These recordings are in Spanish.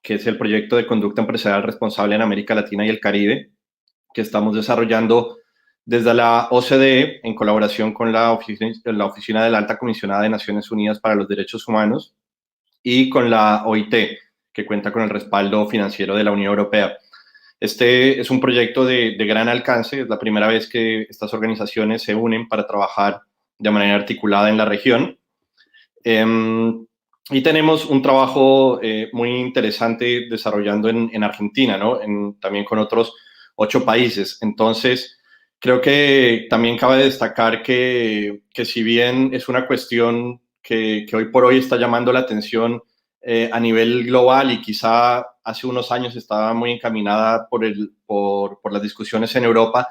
que es el proyecto de conducta empresarial responsable en América Latina y el Caribe, que estamos desarrollando desde la OCDE en colaboración con la Oficina de la Alta Comisionada de Naciones Unidas para los Derechos Humanos y con la OIT, que cuenta con el respaldo financiero de la Unión Europea. Este es un proyecto de gran alcance, es la primera vez que estas organizaciones se unen para trabajar de manera articulada en la región. Y tenemos un trabajo muy interesante desarrollando en Argentina, ¿no? También con otros 8 países. Entonces, creo que también cabe destacar que si bien es una cuestión que hoy por hoy está llamando la atención a nivel global y quizá hace unos años estaba muy encaminada por las discusiones en Europa,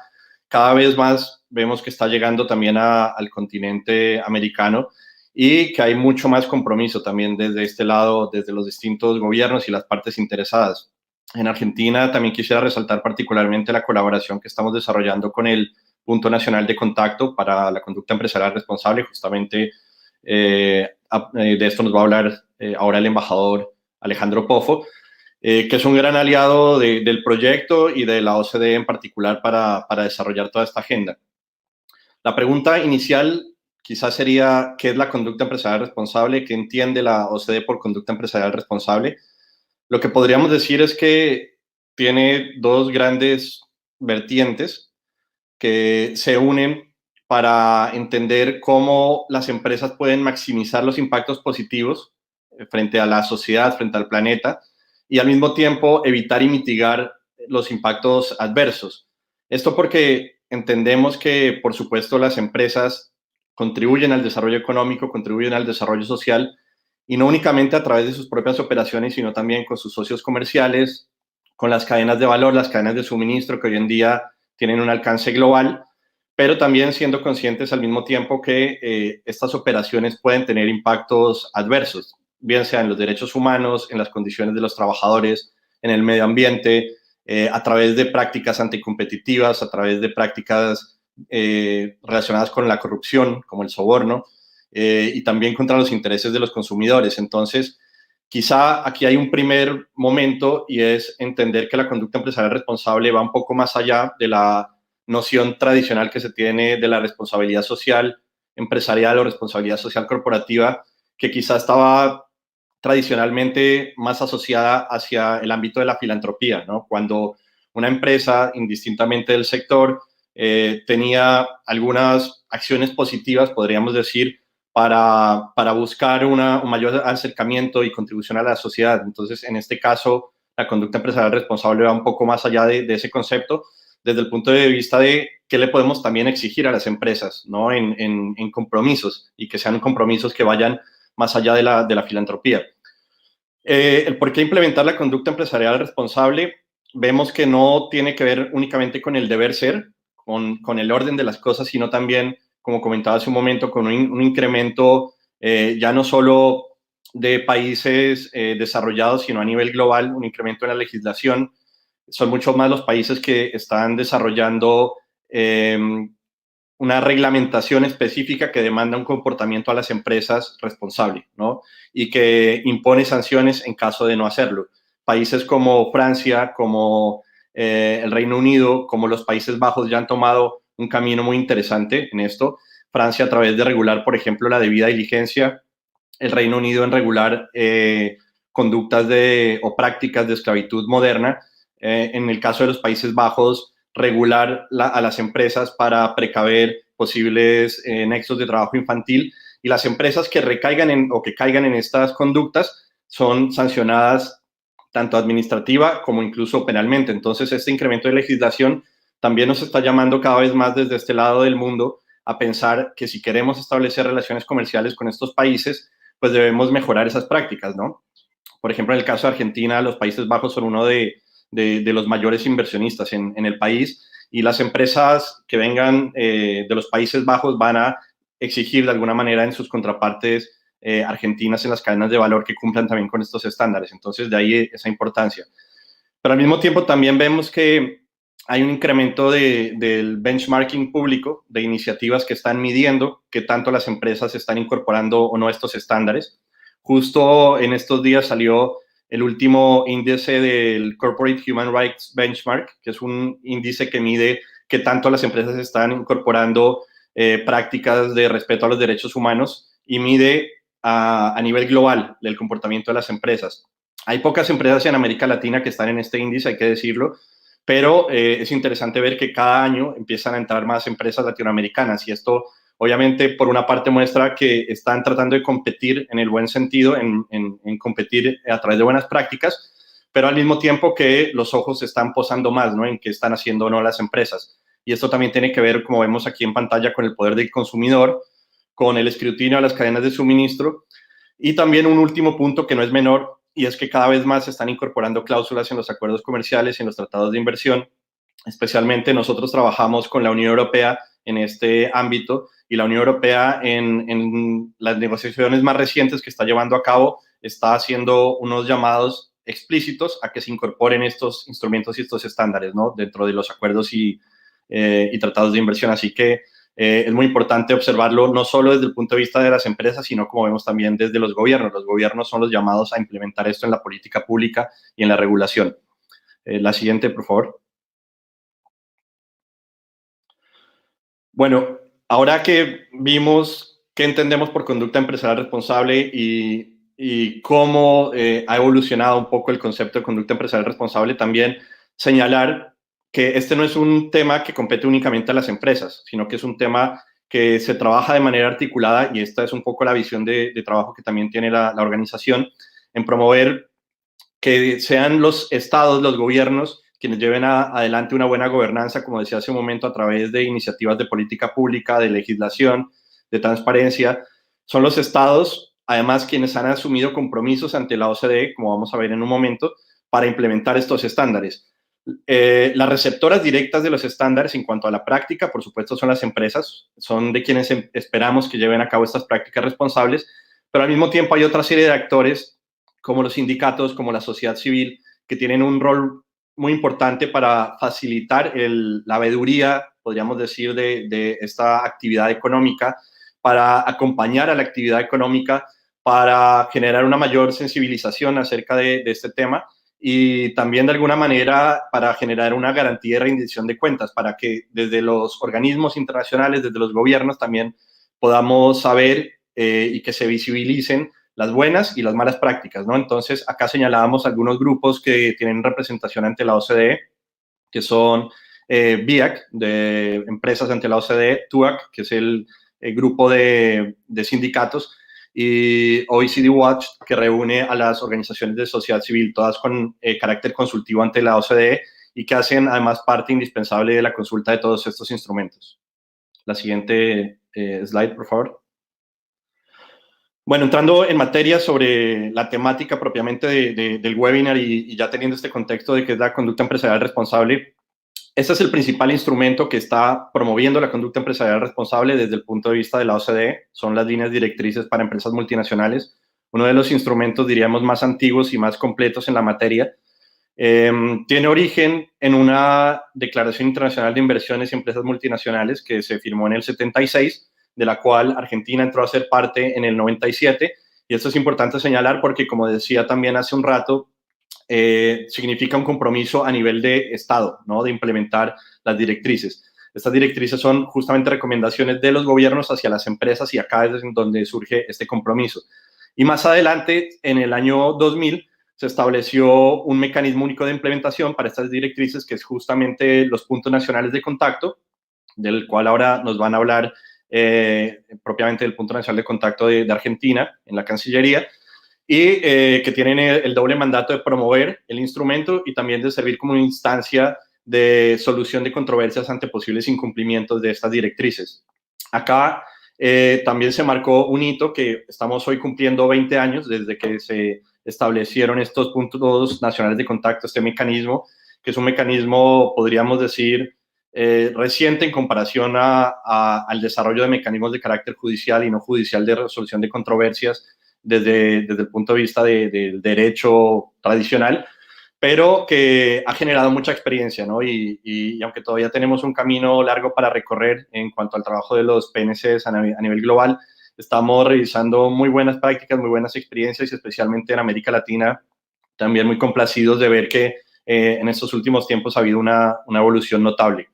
cada vez más vemos que está llegando también al continente americano y que hay mucho más compromiso también desde este lado, desde los distintos gobiernos y las partes interesadas. En Argentina también quisiera resaltar particularmente la colaboración que estamos desarrollando con el Punto Nacional de Contacto para la Conducta Empresarial Responsable. Justamente de esto nos va a hablar ahora el embajador Alejandro Poffo, que es un gran aliado del proyecto y de la OCDE en particular para desarrollar toda esta agenda. La pregunta inicial quizás sería, ¿qué es la conducta empresarial responsable? ¿Qué entiende la OCDE por conducta empresarial responsable? Lo que podríamos decir es que tiene 2 grandes vertientes que se unen para entender cómo las empresas pueden maximizar los impactos positivos frente a la sociedad, frente al planeta, y al mismo tiempo evitar y mitigar los impactos adversos. Esto porque entendemos que, por supuesto, las empresas contribuyen al desarrollo económico, contribuyen al desarrollo social, y no únicamente a través de sus propias operaciones, sino también con sus socios comerciales, con las cadenas de valor, las cadenas de suministro que hoy en día tienen un alcance global, pero también siendo conscientes al mismo tiempo que estas operaciones pueden tener impactos adversos, bien sea en los derechos humanos, en las condiciones de los trabajadores, en el medio ambiente, a través de prácticas anticompetitivas, a través de prácticas relacionadas con la corrupción, como el soborno, y también contra los intereses de los consumidores. Entonces, quizá aquí hay un primer momento y es entender que la conducta empresarial responsable va un poco más allá de la noción tradicional que se tiene de la responsabilidad social empresarial o responsabilidad social corporativa, que quizá estaba tradicionalmente más asociada hacia el ámbito de la filantropía, ¿no? Cuando una empresa, indistintamente del sector, tenía algunas acciones positivas, podríamos decir, para buscar un mayor acercamiento y contribución a la sociedad. Entonces, en este caso, la conducta empresarial responsable va un poco más allá de ese concepto, desde el punto de vista de qué le podemos también exigir a las empresas, ¿no? En compromisos, y que sean compromisos que vayan más allá de la filantropía. El por qué implementar la conducta empresarial responsable, vemos que no tiene que ver únicamente con el deber ser, con el orden de las cosas, sino también, como comentaba hace un momento, con un incremento ya no solo de países desarrollados, sino a nivel global, un incremento en la legislación. Son muchos más los países que están desarrollando una reglamentación específica que demanda un comportamiento a las empresas responsable, ¿no? Y que impone sanciones en caso de no hacerlo. Países como Francia, como el Reino Unido, como los Países Bajos ya han tomado un camino muy interesante en esto. Francia a través de regular, por ejemplo, la debida diligencia, el Reino Unido en regular conductas o prácticas de esclavitud moderna. En el caso de los Países Bajos, regular a las empresas para precaver posibles nexos de trabajo infantil, y las empresas que recaigan o que caigan en estas conductas son sancionadas tanto administrativa como incluso penalmente. Entonces, este incremento de legislación también nos está llamando cada vez más desde este lado del mundo a pensar que si queremos establecer relaciones comerciales con estos países, pues debemos mejorar esas prácticas, ¿no? Por ejemplo, en el caso de Argentina, los Países Bajos son uno de los mayores inversionistas en el país, y las empresas que vengan de los Países Bajos van a exigir de alguna manera en sus contrapartes argentinas en las cadenas de valor que cumplan también con estos estándares. Entonces, de ahí esa importancia. Pero al mismo tiempo también vemos que hay un incremento del benchmarking público, de iniciativas que están midiendo qué tanto las empresas están incorporando o no estos estándares. Justo en estos días salió el último índice del Corporate Human Rights Benchmark, que es un índice que mide qué tanto las empresas están incorporando prácticas de respeto a los derechos humanos y mide a nivel global el comportamiento de las empresas. Hay pocas empresas en América Latina que están en este índice, hay que decirlo, pero es interesante ver que cada año empiezan a entrar más empresas latinoamericanas y esto obviamente por una parte muestra que están tratando de competir en el buen sentido, en competir a través de buenas prácticas, pero al mismo tiempo que los ojos se están posando más, ¿no? En qué están haciendo o no las empresas. Y esto también tiene que ver, como vemos aquí en pantalla, con el poder del consumidor, con el escrutinio a las cadenas de suministro y también un último punto que no es menor, y es que cada vez más se están incorporando cláusulas en los acuerdos comerciales y en los tratados de inversión. Especialmente nosotros trabajamos con la Unión Europea en este ámbito y la Unión Europea en las negociaciones más recientes que está llevando a cabo está haciendo unos llamados explícitos a que se incorporen estos instrumentos y estos estándares, ¿no? Dentro de los acuerdos y tratados de inversión. Así que es muy importante observarlo no solo desde el punto de vista de las empresas, sino como vemos también desde los gobiernos. Los gobiernos son los llamados a implementar esto en la política pública y en la regulación. La siguiente, por favor. Bueno, ahora que vimos qué entendemos por conducta empresarial responsable y cómo ha evolucionado un poco el concepto de conducta empresarial responsable, también señalar que este no es un tema que compete únicamente a las empresas, sino que es un tema que se trabaja de manera articulada y esta es un poco la visión de trabajo que también tiene la organización en promover que sean los estados, los gobiernos, quienes lleven adelante una buena gobernanza, como decía hace un momento, a través de iniciativas de política pública, de legislación, de transparencia. Son los estados, además, quienes han asumido compromisos ante la OCDE, como vamos a ver en un momento, para implementar estos estándares. Las receptoras directas de los estándares en cuanto a la práctica, por supuesto, son las empresas, son de quienes esperamos que lleven a cabo estas prácticas responsables, pero al mismo tiempo hay otra serie de actores como los sindicatos, como la sociedad civil, que tienen un rol muy importante para facilitar la veeduría, podríamos decir, de esta actividad económica, para acompañar a la actividad económica, para generar una mayor sensibilización acerca de este tema y también de alguna manera para generar una garantía de rendición de cuentas, para que desde los organismos internacionales, desde los gobiernos también podamos saber y que se visibilicen las buenas y las malas prácticas, ¿no? Entonces, acá señalábamos algunos grupos que tienen representación ante la OCDE, que son BIAC, de empresas ante la OCDE, TUAC, que es el grupo de sindicatos, y OECD Watch, que reúne a las organizaciones de sociedad civil, todas con carácter consultivo ante la OCDE y que hacen además parte indispensable de la consulta de todos estos instrumentos. La siguiente slide, por favor. Bueno, entrando en materia sobre la temática propiamente del webinar y ya teniendo este contexto de que es la conducta empresarial responsable, este es el principal instrumento que está promoviendo la conducta empresarial responsable desde el punto de vista de la OCDE. Son las líneas directrices para empresas multinacionales, uno de los instrumentos, diríamos, más antiguos y más completos en la materia. Tiene origen en una Declaración Internacional de Inversiones y Empresas Multinacionales que se firmó en el 76, de la cual Argentina entró a ser parte en el 97. Y esto es importante señalar porque, como decía también hace un rato, significa un compromiso a nivel de Estado, ¿no? De implementar las directrices. Estas directrices son justamente recomendaciones de los gobiernos hacia las empresas y acá es donde surge este compromiso. Y más adelante, en el año 2000, se estableció un mecanismo único de implementación para estas directrices, que es justamente los puntos nacionales de contacto, del cual ahora nos van a hablar propiamente del punto nacional de contacto de Argentina en la Cancillería, y que tienen el doble mandato de promover el instrumento y también de servir como una instancia de solución de controversias ante posibles incumplimientos de estas directrices. Acá también se marcó un hito que estamos hoy cumpliendo 20 años desde que se establecieron estos puntos nacionales de contacto, este mecanismo, que es un mecanismo, podríamos decir, reciente en comparación al desarrollo de mecanismos de carácter judicial y no judicial de resolución de controversias desde el punto de vista del derecho tradicional, pero que ha generado mucha experiencia, ¿no? Y aunque todavía tenemos un camino largo para recorrer en cuanto al trabajo de los PNCs a nivel global, estamos revisando muy buenas prácticas, muy buenas experiencias, y especialmente en América Latina también muy complacidos de ver que en estos últimos tiempos ha habido una evolución notable.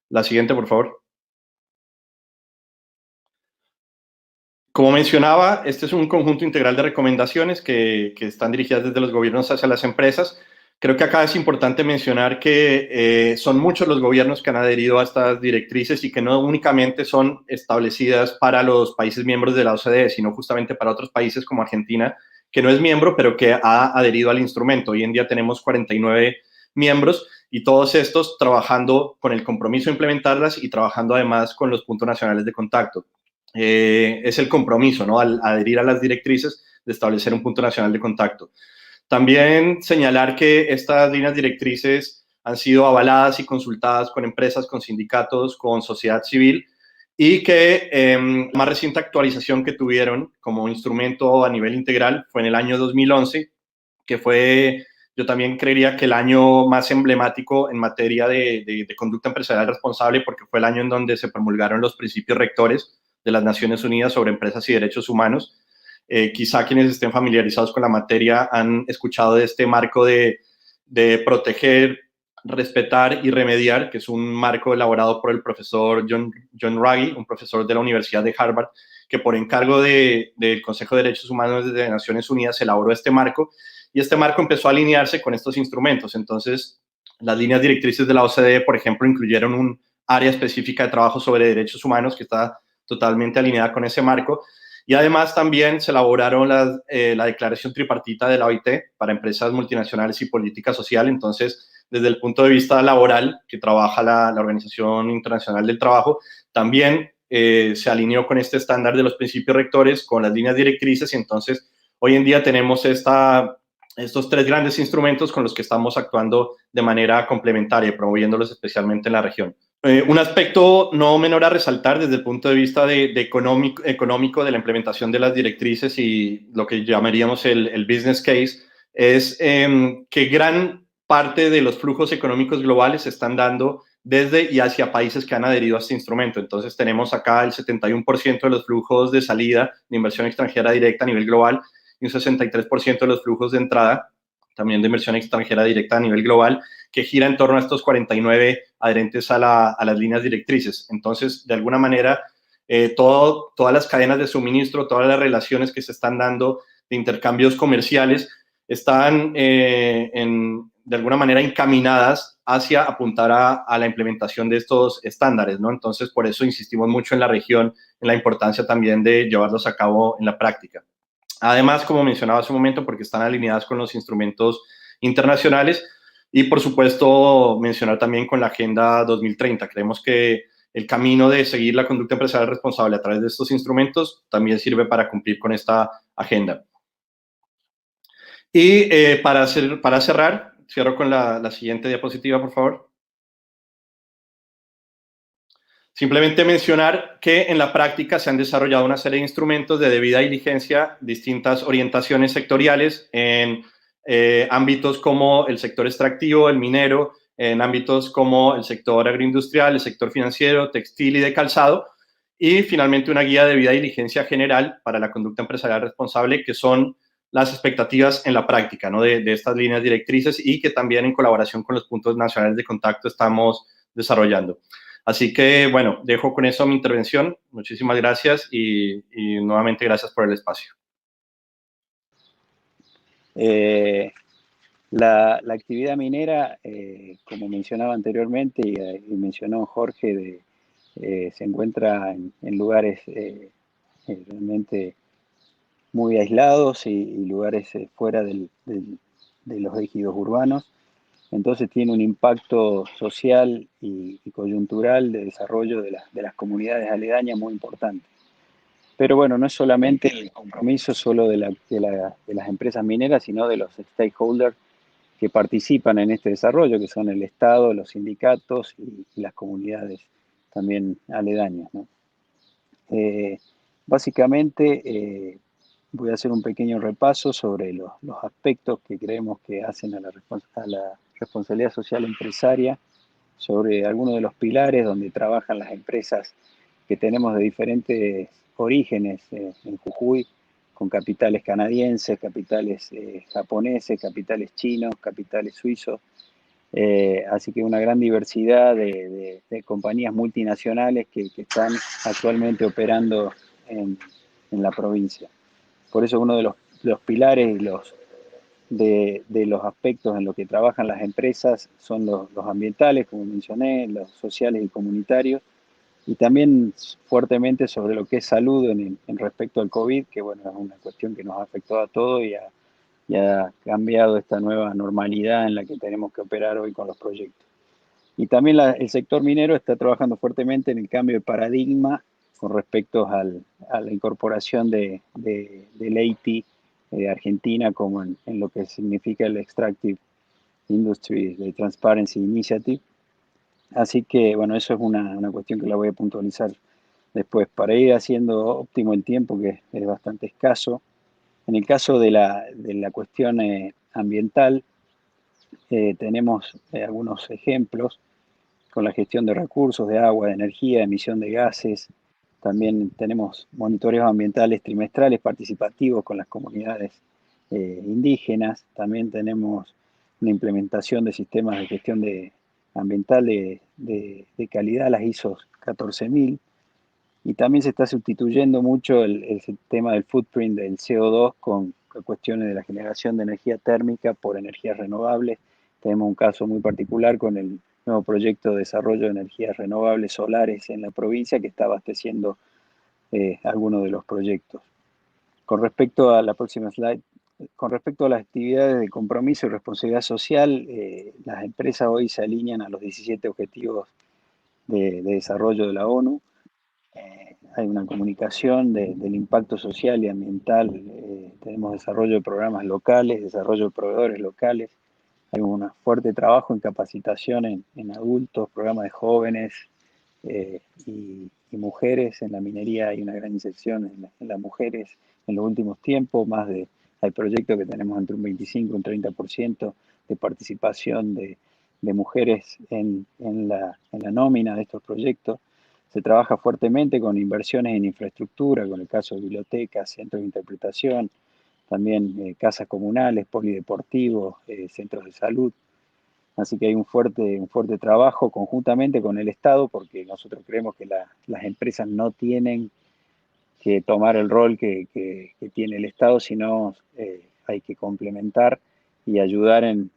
La siguiente, por favor. Como mencionaba, este es un conjunto integral de recomendaciones que están dirigidas desde los gobiernos hacia las empresas. Creo que acá es importante mencionar que son muchos los gobiernos que han adherido a estas directrices y que no únicamente son establecidas para los países miembros de la OCDE, sino justamente para otros países como Argentina, que no es miembro, pero que ha adherido al instrumento. Hoy en día tenemos 49 miembros y todos estos trabajando con el compromiso de implementarlas y trabajando además con los puntos nacionales de contacto. Es el compromiso, ¿no? Al adherir a las directrices de establecer un punto nacional de contacto. También señalar que estas líneas directrices han sido avaladas y consultadas con empresas, con sindicatos, con sociedad civil y que la más reciente actualización que tuvieron como instrumento a nivel integral fue en el año 2011, que fue, yo también creería que el año más emblemático en materia de conducta empresarial responsable, porque fue el año en donde se promulgaron los principios rectores de las Naciones Unidas sobre empresas y derechos humanos. Quizá quienes estén familiarizados con la materia han escuchado de este marco de proteger, respetar y remediar, que es un marco elaborado por el profesor John Ruggie, un profesor de la Universidad de Harvard, que por encargo del Consejo de Derechos Humanos de Naciones Unidas elaboró este marco, y este marco empezó a alinearse con estos instrumentos. Entonces, las líneas directrices de la OCDE, por ejemplo, incluyeron un área específica de trabajo sobre derechos humanos que está totalmente alineada con ese marco. Y además también se elaboraron la declaración tripartita de la OIT para empresas multinacionales y política social. Entonces, desde el punto de vista laboral, que trabaja la Organización Internacional del Trabajo, también se alineó con este estándar de los principios rectores, con las líneas directrices, y entonces hoy en día tenemos estos tres grandes instrumentos con los que estamos actuando de manera complementaria, promoviéndolos especialmente en la región. Un aspecto no menor a resaltar desde el punto de vista de económico de la implementación de las directrices y lo que llamaríamos el business case es que gran parte de los flujos económicos globales se están dando desde y hacia países que han adherido a este instrumento. Entonces tenemos acá el 71% de los flujos de salida de inversión extranjera directa a nivel global y un 63% de los flujos de entrada también de inversión extranjera directa a nivel global, que gira en torno a estos 49 adherentes a las líneas directrices. Entonces, de alguna manera, todas las cadenas de suministro, todas las relaciones que se están dando de intercambios comerciales están de alguna manera encaminadas hacia apuntar a la implementación de estos estándares, ¿no? Entonces, por eso insistimos mucho en la región, en la importancia también de llevarlos a cabo en la práctica. Además, como mencionaba hace un momento, porque están alineadas con los instrumentos internacionales y, por supuesto, mencionar también con la Agenda 2030. Creemos que el camino de seguir la conducta empresarial responsable a través de estos instrumentos también sirve para cumplir con esta agenda. Y para cerrar, cierro con la siguiente diapositiva, por favor. Simplemente mencionar que en la práctica se han desarrollado una serie de instrumentos de debida diligencia, distintas orientaciones sectoriales en ámbitos como el sector extractivo, el minero, en ámbitos como el sector agroindustrial, el sector financiero, textil y de calzado, y finalmente una guía de debida diligencia general para la conducta empresarial responsable, que son las expectativas en la práctica, ¿no? de estas líneas directrices y que también en colaboración con los puntos nacionales de contacto estamos desarrollando. Así que, bueno, dejo con eso mi intervención. Muchísimas gracias y nuevamente gracias por el espacio. La actividad minera, como mencionaba anteriormente y mencionó Jorge, se encuentra en lugares realmente muy aislados y lugares fuera de los ejidos urbanos. Entonces tiene un impacto social y coyuntural de desarrollo de las comunidades aledañas muy importante. Pero bueno, no es solamente el compromiso solo de las empresas mineras, sino de los stakeholders que participan en este desarrollo, que son el Estado, los sindicatos y las comunidades también aledañas, ¿no? Básicamente, voy a hacer un pequeño repaso sobre los aspectos que creemos que hacen a la responsabilidad social empresaria, sobre algunos de los pilares donde trabajan las empresas que tenemos de diferentes orígenes en Jujuy, con capitales canadienses, capitales japoneses, capitales chinos, capitales suizos. Así que una gran diversidad de compañías multinacionales que están actualmente operando en la provincia. Por eso uno de los pilares y de los aspectos en los que trabajan las empresas son los ambientales, como mencioné, los sociales y comunitarios, y también fuertemente sobre lo que es salud en respecto al COVID, que bueno, es una cuestión que nos ha afectado a todos y ha cambiado esta nueva normalidad en la que tenemos que operar hoy con los proyectos. Y también el sector minero está trabajando fuertemente en el cambio de paradigma con respecto a la incorporación del EITI de Argentina como en lo que significa el Extractive Industry de Transparency Initiative. Así que, bueno, eso es una cuestión que la voy a puntualizar después. Para ir haciendo óptimo el tiempo, que es bastante escaso, en el caso de la cuestión ambiental, tenemos algunos ejemplos con la gestión de recursos, de agua, de energía, emisión de gases. También tenemos monitoreos ambientales trimestrales participativos con las comunidades indígenas. También tenemos una implementación de sistemas de gestión ambiental de calidad, las ISO 14000. Y también se está sustituyendo mucho el tema del footprint del CO2 con cuestiones de la generación de energía térmica por energías renovables. Tenemos un caso muy particular con el nuevo proyecto de desarrollo de energías renovables solares en la provincia que está abasteciendo algunos de los proyectos. Con respecto a la próxima slide, con respecto a las actividades de compromiso y responsabilidad social, las empresas hoy se alinean a los 17 objetivos de desarrollo de la ONU. Hay una comunicación del impacto social y ambiental, tenemos desarrollo de programas locales, desarrollo de proveedores locales, hay un fuerte trabajo en capacitación en adultos, programas de jóvenes y mujeres. En la minería hay una gran inserción en las mujeres en los últimos tiempos, hay proyectos que tenemos entre un 25 y un 30% de participación de mujeres en la nómina de estos proyectos. Se trabaja fuertemente con inversiones en infraestructura, con el caso de bibliotecas, centros de interpretación, también casas comunales, polideportivos, centros de salud. Así que hay un fuerte trabajo conjuntamente con el Estado, porque nosotros creemos que las empresas no tienen que tomar el rol que tiene el Estado, sino hay que complementar y ayudar en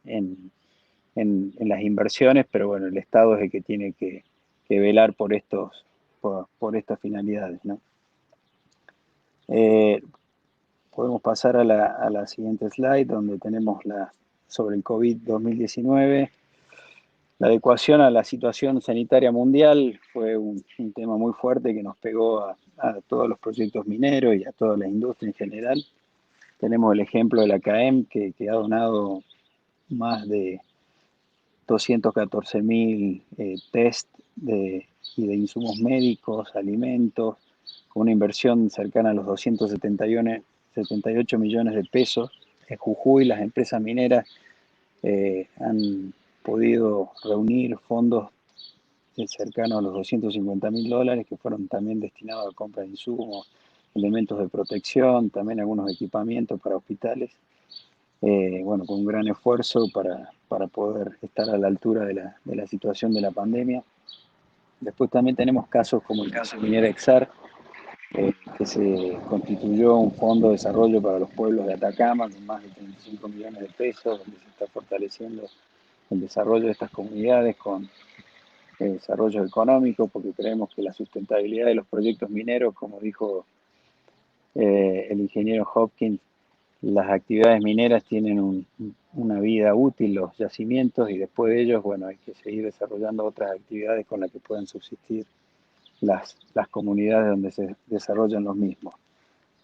las inversiones, pero bueno, el Estado es el que tiene que velar por estas finalidades, ¿no? Podemos pasar a la siguiente slide, donde tenemos sobre el COVID-2019. La adecuación a la situación sanitaria mundial fue un tema muy fuerte que nos pegó a todos los proyectos mineros y a toda la industria en general. Tenemos el ejemplo de la CAEM, que ha donado más de 214.000 test y de insumos médicos, alimentos, con una inversión cercana a los 278 millones de pesos. En Jujuy las empresas mineras han podido reunir fondos cercanos a los $250.000 que fueron también destinados a compra de insumos, elementos de protección, también algunos equipamientos para hospitales. Bueno, con un gran esfuerzo para poder estar a la altura de la situación de la pandemia. Después también tenemos casos como el caso de Minera Exar, que se constituyó un fondo de desarrollo para los pueblos de Atacama con más de 35 millones de pesos, donde se está fortaleciendo el desarrollo de estas comunidades con desarrollo económico, porque creemos que la sustentabilidad de los proyectos mineros, como dijo el ingeniero Hopkins, las actividades mineras tienen una vida útil, los yacimientos, y después de ellos, bueno, hay que seguir desarrollando otras actividades con las que puedan subsistir las comunidades donde se desarrollan los mismos.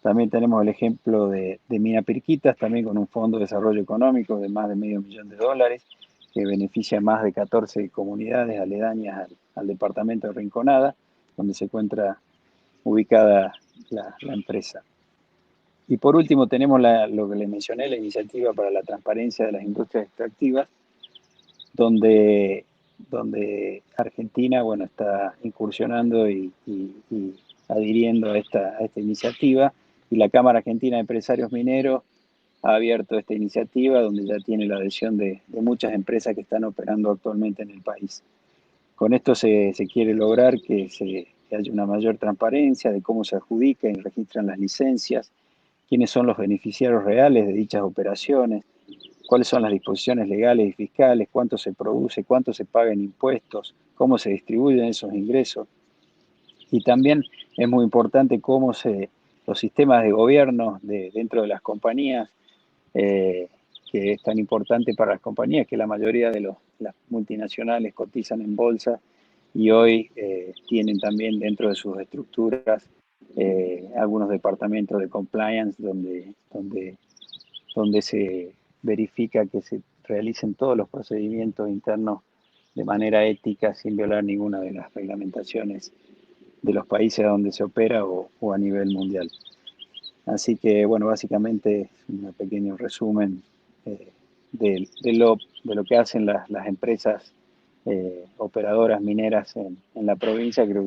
También tenemos el ejemplo de Mina Pirquitas, también con un fondo de desarrollo económico de más de $500.000, que beneficia a más de 14 comunidades aledañas al departamento de Rinconada, donde se encuentra ubicada la empresa. Y por último tenemos lo que les mencioné, la iniciativa para la transparencia de las industrias extractivas, donde Argentina, bueno, está incursionando y adhiriendo a esta iniciativa, Y la Cámara Argentina de Empresarios Mineros ha abierto esta iniciativa donde ya tiene la adhesión de muchas empresas que están operando actualmente en el país. Con esto se quiere lograr que haya una mayor transparencia de cómo se adjudican y registran las licencias, quiénes son los beneficiarios reales de dichas operaciones, cuáles son las disposiciones legales y fiscales, cuánto se produce, cuánto se paga en impuestos, cómo se distribuyen esos ingresos. Y también es muy importante los sistemas de gobierno dentro de las compañías, eh, que es tan importante para las compañías, que la mayoría de las multinacionales cotizan en bolsa y hoy tienen también dentro de sus estructuras algunos departamentos de compliance donde se verifica que se realicen todos los procedimientos internos de manera ética sin violar ninguna de las reglamentaciones de los países donde se opera o a nivel mundial. Así que, bueno, básicamente es un pequeño resumen eh, de lo que hacen las empresas operadoras mineras en la provincia. Creo que